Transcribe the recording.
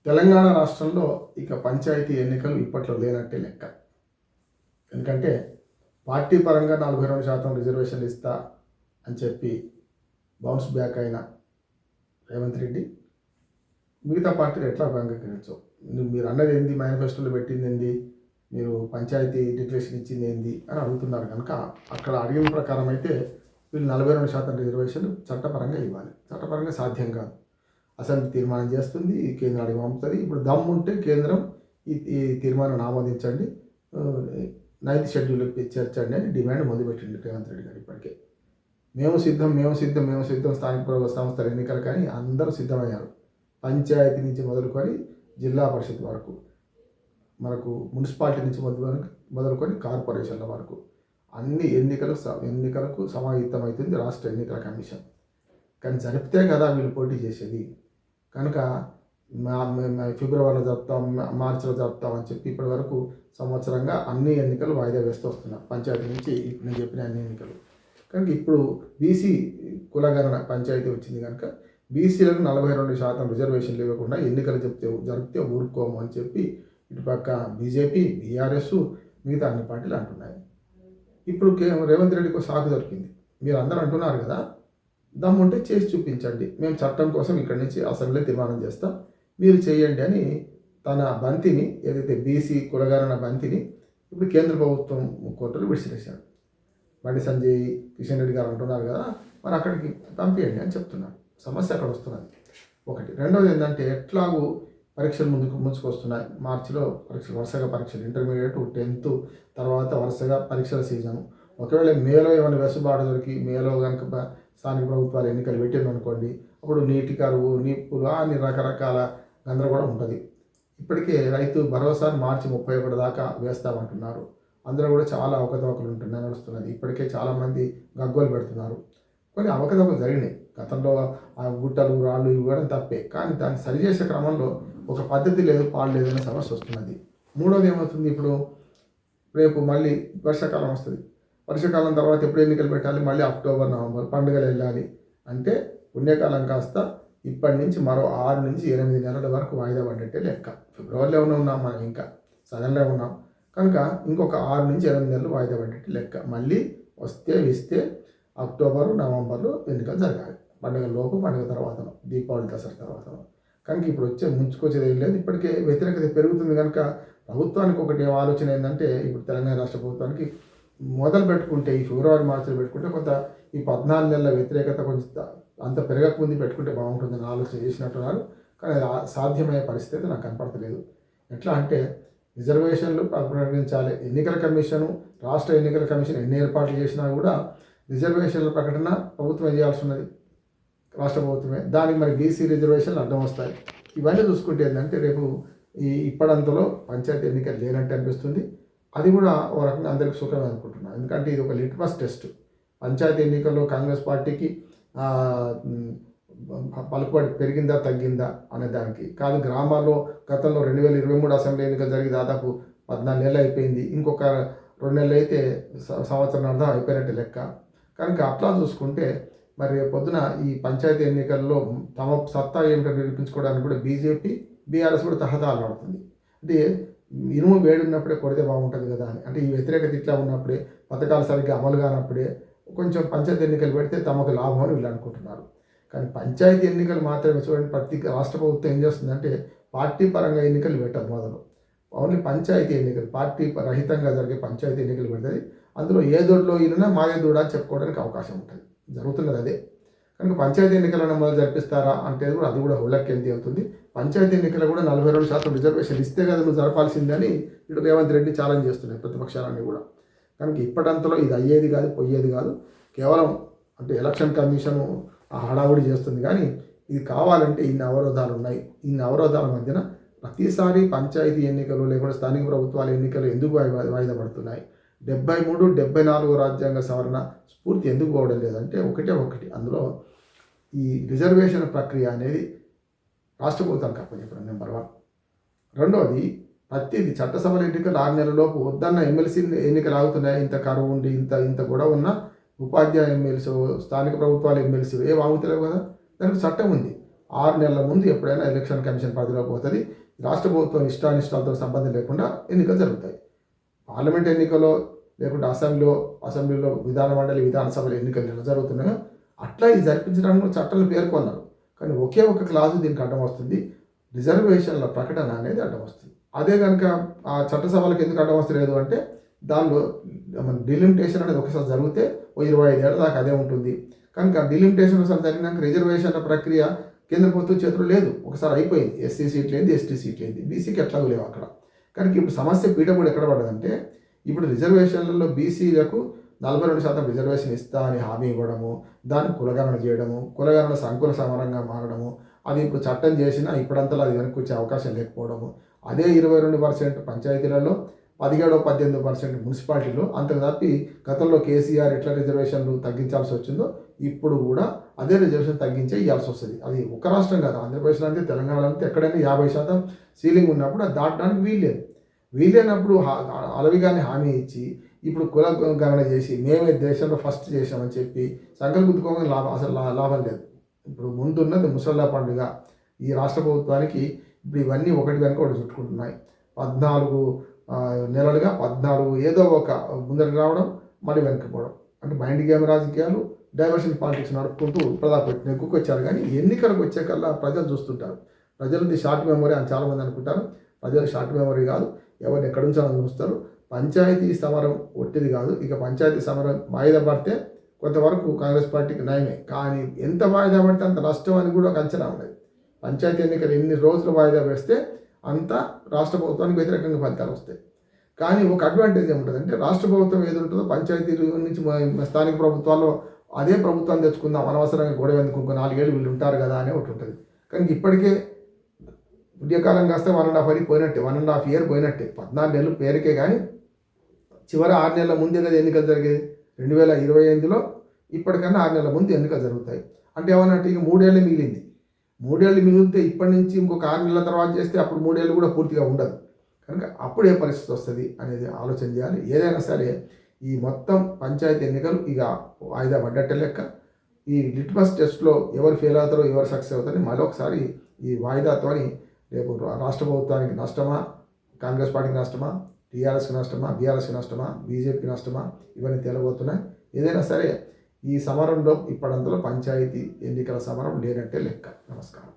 తెలంగాణ రాష్ట్రంలో ఇక పంచాయతీ ఎన్నికలు ఇప్పట్లో లేనట్టే లెక్క. ఎందుకంటే పార్టీ పరంగా 42% రిజర్వేషన్లు ఇస్తా అని చెప్పి బౌన్స్ బ్యాక్ అయిన రేవంత్ రెడ్డి మిగతా పార్టీలు ఎట్లా అంగీకరించవు. మీరు అన్నది ఏంది, మేనిఫెస్టోలో పెట్టింది ఏంది, మీరు పంచాయతీ డిక్లరేషన్ ఇచ్చింది ఏంది అని అడుగుతున్నారు కనుక అక్కడ అడిగిన ప్రకారం అయితే వీళ్ళు 42% రిజర్వేషన్ చట్టపరంగా ఇవ్వాలి. చట్టపరంగా సాధ్యం కాదు. అసెంబ్లీ తీర్మానం చేస్తుంది, కేంద్రానికి పంపుతుంది. ఇప్పుడు దమ్ముంటే కేంద్రం ఈ తీర్మానాన్ని ఆమోదించండి, 9th షెడ్యూల్కి చేర్చండి అని డిమాండ్ మొదలుపెట్టింది రేవంత్ రెడ్డి గారు. ఇప్పటికే మేము సిద్ధం స్థానిక సంస్థల ఎన్నికలు కానీ అందరూ సిద్ధమయ్యారు. పంచాయతీ నుంచి మొదలుకొని జిల్లా పరిషత్ వరకు, మనకు మున్సిపాలిటీ నుంచి మొదలుకొని కార్పొరేషన్ల వరకు అన్ని ఎన్నికలకు సమాహితమవుతుంది రాష్ట్ర ఎన్నికల కమిషన్. కానీ జరిపితే కదా వీళ్ళు పోటీ చేసేది. కనుక ఫిబ్రవరిలో జరుపుతాం, మార్చిలో జరుపుతాం అని చెప్పి ఇప్పటి వరకు సంవత్సరంగా అన్ని ఎన్నికలు వాయిదా వేస్తూ వస్తున్నారు. పంచాయతీ నుంచి నేను చెప్పిన అన్ని ఎన్నికలు. కనుక ఇప్పుడు బీసీ కులగణన పంచాయతీ వచ్చింది కనుక బీసీలకు 42% రిజర్వేషన్లు ఇవ్వకుండా ఎన్నికలు జరిపితే ఊరుకోము అని చెప్పి ఇటుపక్క బీజేపీ, బీఆర్ఎస్, మిగతా అన్ని పార్టీలు అంటున్నాయి. ఇప్పుడు రేవంత్ రెడ్డికి సాకు దొరికింది. మీరు అందరూ అంటున్నారు కదా, దమ్ముంటే చేసి చూపించండి, మేము చట్టం కోసం ఇక్కడి నుంచి అసెంబ్లీ తీర్మానం చేస్తాం, మీరు చేయండి అని తన బంతిని, ఏదైతే బీసీ కులగణన బంతిని ఇప్పుడు కేంద్ర ప్రభుత్వం కోర్టులు విడిచిరేశారు. బండి సంజయ్, కిషన్ రెడ్డి గారు అంటున్నారు కదా, మరి అక్కడికి పంపించండి అని చెప్తున్నారు. సమస్య అక్కడ వస్తున్నది ఒకటి. రెండవది ఏంటంటే ఎట్లాగూ పరీక్షలు ముంచుకొస్తున్నాయి. మార్చిలో వరుసగా పరీక్షలు, ఇంటర్మీడియట్, 10th తర్వాత వరుసగా పరీక్షల సీజను. ఒకవేళ మేలో ఏమైనా వెసులుబాటు దొరికి మేలో కనుక స్థానిక ప్రభుత్వాలు ఎన్నికలు పెట్టింది అనుకోండి, అప్పుడు నీటి కరువు, నీపులు అన్ని రకరకాల గందరగోళం ఉంటుంది. ఇప్పటికే రైతు భరోసా మార్చి 31 దాకా వేస్తామంటున్నారు. అందులో కూడా చాలా అవకతవకలు ఉంటున్నాయి, నడుస్తున్నది. ఇప్పటికే చాలామంది గగ్గోలు పెడుతున్నారు. కొన్ని అవకతవకలు జరిగినాయి గతంలో. ఆ గుట్టలు, రాళ్ళు ఇవ్వడం తప్పే, కానీ దాన్ని సరిచేసే క్రమంలో ఒక పద్ధతి లేదు, పాడు లేదనే సమస్య వస్తున్నది. మూడోది ఏమవుతుంది, ఇప్పుడు రేపు మళ్ళీ వర్షాకాలం వస్తుంది. వర్షాకాలం తర్వాత ఎప్పుడు ఎన్నికలు పెట్టాలి, మళ్ళీ అక్టోబర్, నవంబర్ పండుగలు వెళ్ళాలి. అంటే పుణ్యకాలం కాస్త ఇప్పటి నుంచి మరో 6 నుంచి 8 నెలల వరకు వాయిదా పడ్డట్టే లెక్క. ఫిబ్రవరిలో ఉన్నాం మనం, ఇంకా సగంలో ఉన్నాం కనుక ఇంకొక 6 నుంచి 8 నెలలు వాయిదా పడ్డట్టు లెక్క. మళ్ళీ వస్తే అక్టోబరు, నవంబర్లో ఎన్నికలు జరగాలి. పండుగ లోపు, పండుగ తర్వాతను, దీపావళి, దసరా తర్వాతను. కనుక ఇప్పుడు ముంచుకొచ్చేది ఏం లేదు. ఇప్పటికే వ్యతిరేకత పెరుగుతుంది కనుక ప్రభుత్వానికి ఒకటి ఆలోచన ఏంటంటే, ఇప్పుడు తెలంగాణ రాష్ట్ర ప్రభుత్వానికి మొదలు పెట్టుకుంటే ఈ ఫిబ్రవరి, మార్చిలో పెట్టుకుంటే కొంత ఈ 14 నెలల వ్యతిరేకత కొంచెం అంత పెరగకముందు పెట్టుకుంటే బాగుంటుందని ఆలోచన చేసినట్టున్నారు. కానీ అది సాధ్యమయ్యే పరిస్థితి నాకు కనపడతలేదు. ఎట్లా అంటే రిజర్వేషన్లు ప్రకటించాలి. ఎన్నికల కమిషను, రాష్ట్ర ఎన్నికల కమిషన్ ఎన్ని ఏర్పాట్లు చేసినా కూడా రిజర్వేషన్ల ప్రకటన ప్రభుత్వం చేయాల్సి ఉన్నది, రాష్ట్ర ప్రభుత్వమే. దానికి మరి బీసీ రిజర్వేషన్లు అడ్డం వస్తాయి. ఇవన్నీ చూసుకుంటే ఏంటంటే రేపు ఇప్పటింతలో పంచాయతీ ఎన్నికలు లేనట్టు అనిపిస్తుంది. అది కూడా ఓ రకంగా అందరికీ సుఖమే అనుకుంటున్నాను. ఎందుకంటే ఇది ఒక లిట్మస్ టెస్ట్. పంచాయతీ ఎన్నికల్లో కాంగ్రెస్ పార్టీకి పలుకుబడి పెరిగిందా తగ్గిందా అనే దానికి కాదు. గ్రామాల్లో గతంలో 2023 అసెంబ్లీ ఎన్నికలు జరిగి దాదాపు 14 నెలలు అయిపోయింది. ఇంకొక 2 నెలలు అయితే సంవత్సరం అర్థం అయిపోయినట్టు లెక్క. కనుక అట్లా చూసుకుంటే మరి పొద్దున ఈ పంచాయతీ ఎన్నికల్లో తమ సత్తా ఏమిటో నిరూపించుకోవడానికి కూడా బీజేపీ, బీఆర్ఎస్ కూడా తహతలాడుతుంది. అంటే ఇనుము వేడున్నప్పుడే కొడితే బాగుంటుంది కదా అని. అంటే ఈ వ్యతిరేకత ఇట్లా ఉన్నప్పుడే, పథకాలు సరిగ్గా అమలు కానప్పుడే కొంచెం పంచాయతీ ఎన్నికలు పెడితే తమకు లాభం అని వీళ్ళు అనుకుంటున్నారు. కానీ పంచాయతీ ఎన్నికలు మాత్రమే చూడండి, ప్రతి రాష్ట్ర ప్రభుత్వం ఏం చేస్తుందంటే పార్టీ పరంగా ఎన్నికలు పెట్టదు. మొదలు ఓన్లీ పంచాయతీ ఎన్నికలు, పార్టీ రహితంగా జరిగే పంచాయతీ ఎన్నికలు పెడుతుంది. అందులో ఏ దొడ్లో ఈయన మాదే దూడ అని చెప్పుకోవడానికి అవకాశం ఉంటుంది. జరుగుతున్నది అదే. కనుక పంచాయతీ ఎన్నికలను మొదలు జరిపిస్తారా అంటే కూడా అది కూడా హుళ్ళక్కేంది అవుతుంది. పంచాయతీ ఎన్నికలు కూడా 42% రిజర్వేషన్ ఇస్తే కదా నువ్వు జరపాల్సిందని ఇటు రేవంత్ రెడ్డి ఛాలెంజ్ చేస్తున్నాయి ప్రతిపక్షాలన్నీ కూడా. కనుక ఇప్పటింతలో ఇది అయ్యేది కాదు, పోయేది కాదు. కేవలం అంటే ఎలక్షన్ కమిషను హడావుడి చేస్తుంది. కానీ ఇది కావాలంటే ఇన్ని అవరోధాలు ఉన్నాయి. ఇన్ని అవరోధాల మధ్యన ప్రతిసారి పంచాయతీ ఎన్నికలు లేకుండా స్థానిక ప్రభుత్వాల ఎన్నికలు ఎందుకు వాయిదా పడుతున్నాయి? 73, 74 రాజ్యాంగ సవరణ స్ఫూర్తి ఎందుకు పోవడం లేదంటే ఒకటి అందులో ఈ రిజర్వేషన్ ప్రక్రియ అనేది రాష్ట్ర ప్రభుత్వానికి అప్పచెప్పడం నెంబర్ 1. రెండవది ప్రతిదీ చట్టసభల ఎన్నికలు 6 నెలలలోపు వద్దన్న ఎమ్మెల్సీ ఎన్నికలు ఆగుతున్నాయి. ఇంత కరువు ఉండి ఇంత గొడవ ఉన్న ఉపాధ్యాయ ఎమ్మెల్సీ, స్థానిక ప్రభుత్వాల ఎమ్మెల్సీ ఏం ఆగుతలేవు కదా. దానికి చట్టం ఉంది. 6 నెలల ముందు ఎప్పుడైనా ఎలక్షన్ కమిషన్ పరిధిలోకి పోతుంది. రాష్ట్ర ప్రభుత్వం ఇష్టానిష్టాలతో సంబంధం లేకుండా ఎన్నికలు జరుగుతాయి. పార్లమెంట్ ఎన్నికల్లో లేకుంటే అసెంబ్లీలో విధానమండలి విధానసభల ఎన్నికలు ఎలా జరుగుతున్నాయో అట్లా ఇది జరిపించడానికి చట్టాలు పేర్కొన్నారు. కానీ ఒకే ఒక క్లాజు దీనికి అడ్డం వస్తుంది, రిజర్వేషన్ల ప్రకటన అనేది అడ్డం వస్తుంది. అదే కనుక ఆ చట్టసభలకు ఎందుకు అడ్డం వస్తలేదు అంటే దానిలో డిలిమిటేషన్ అనేది ఒకసారి జరిగితే 25 ఏళ్ళ దాకా అదే ఉంటుంది. కనుక డిలిమిటేషన్ ఒకసారి జరిగినాక రిజర్వేషన్ల ప్రక్రియ కేంద్ర ప్రభుత్వం చేతులు లేదు, ఒకసారి అయిపోయింది. ఎస్సీ సీట్లు ఏంది, ఎస్టీ సీట్లు ఏంది, బీసీకి ఎట్లాగూ లేవు అక్కడ. కనుక ఇప్పుడు సమస్య పీఠబడి ఎక్కడ పడ్డదంటే ఇప్పుడు రిజర్వేషన్లలో బీసీలకు 42% రిజర్వేషన్ ఇస్తా అని హామీ ఇవ్వడము, దాన్ని కులగణన చేయడము, కులగణన సంకుల సమరంగా మారడము, అది ఇప్పుడు చట్టం చేసినా ఇప్పుడంతలో అది వెనక్కి వచ్చే అవకాశం లేకపోవడము, అదే 22% పంచాయతీలలో 17-18% మున్సిపాలిటీలో, అంతకు తప్పి గతంలో కేసీఆర్ ఎట్లా రిజర్వేషన్లు తగ్గించాల్సి వచ్చిందో ఇప్పుడు కూడా అదే రిజర్వేషన్ తగ్గించే ఇవ్వాల్సి వస్తుంది. అది ఒక రాష్ట్రం కాదు, ఆంధ్రప్రదేశ్లో అంతే, తెలంగాణలో అంతే, ఎక్కడైనా 50% సీలింగ్ ఉన్నప్పుడు అది దాటడానికి వీల్లేనప్పుడు అలవిగానే హామీ ఇచ్చి ఇప్పుడు కుల గణన చేసి మేమే దేశంలో ఫస్ట్ చేసామని చెప్పి సంకల్ప గుద్దుకోవడం అసలు లాభం లేదు. ఇప్పుడు ముందున్నది ముసళ్ళ పండుగ. ఈ రాష్ట్ర ప్రభుత్వానికి ఇప్పుడు ఇవన్నీ ఒకటి వెనుక ఒకటి చుట్టుకుంటున్నాయి. 14 నెలలుగా 14 ఏదో ఒక ముందరికి రావడం, మళ్ళీ వెనక్కిపోవడం, అంటే మైండ్ గేమ్ రాజకీయాలు, డైవర్షన్ పాలిటిక్స్ నడుపుకుంటూ ప్రధాపెట్టిన ఎక్కువచ్చారు. కానీ ఎన్నికలకు వచ్చేకల్లా ప్రజలు చూస్తుంటారు. ప్రజలది షార్ట్ మెమరీ అని చాలామంది అనుకుంటారు. ప్రజలు షార్ట్ మెమరీ కాదు, ఎవరిని ఎక్కడ ఉంచాలని చూస్తారు. పంచాయతీ సమరం ఒట్టిది కాదు. ఇక పంచాయతీ సమరం వాయిదా పడితే కొంతవరకు కాంగ్రెస్ పార్టీకి నయమే, కానీ ఎంత వాయిదా పడితే అంత నష్టం అని కూడా ఒక అంచనా ఉన్నది. పంచాయతీ ఎన్నికలు ఎన్ని రోజులు వాయిదా వేస్తే అంత రాష్ట్ర ప్రభుత్వానికి వ్యతిరేకంగా ఫలితాలు వస్తాయి. కానీ ఒక అడ్వాంటేజ్ ఏముంటుందంటే రాష్ట్ర ప్రభుత్వం ఏది ఉంటుందో పంచాయతీల నుంచి స్థానిక ప్రభుత్వాల్లో అదే ప్రభుత్వాన్ని తెచ్చుకుందాం, అనవసరంగా గొడవ ఎందుకు, 4 ఏళ్ళు వీళ్ళు ఉంటారు కదా అని ఒకటి ఉంటుంది. కానీ ఇప్పటికే ఉద్యకాలం కాస్తే 1.5 పోయినట్టే, 1.5 ఇయర్ పోయినట్టే, 14 నెలలు పేరుకే. కానీ చివరి 6 నెలల ముందే కదా ఎన్నికలు జరిగేది. 2028లో ఇప్పటికన్నా 6 నెలల ముందు ఎన్నికలు జరుగుతాయి. అంటే ఏమన్నట్టు ఇక 3 ఏళ్ళు మిగిలింది. 3 ఏళ్ళు మిగిలితే ఇప్పటి నుంచి ఇంకొక 6 నెలల తర్వాత చేస్తే అప్పుడు 3 ఏళ్ళు కూడా పూర్తిగా ఉండదు. కనుక అప్పుడు ఏ పరిస్థితి వస్తుంది అనేది ఆలోచన చేయాలి. ఏదైనా సరే ఈ మొత్తం పంచాయతీ ఎన్నికలు ఇక వాయిదా పడ్డట్టే లెక్క. ఈ లిట్మస్ టెస్ట్లో ఎవరు ఫెయిల్ అవుతారో ఎవరు సక్సెస్ అవుతారని మరొకసారి ఈ వాయిదాతోని రేపు రాష్ట్ర ప్రభుత్వానికి నష్టమా, కాంగ్రెస్ పార్టీకి నష్టమా, టీఆర్ఎస్కి నష్టమా, బీఆర్ఎస్కి నష్టమా, బీజేపీకి నష్టమా, ఇవన్నీ తేలబోతున్నాయి. ఏదైనా సరే ఈ సమరంలో ఇప్పటింతలో పంచాయతీ ఎన్నికల సమరం లేనట్టే లెక్క. నమస్కారం.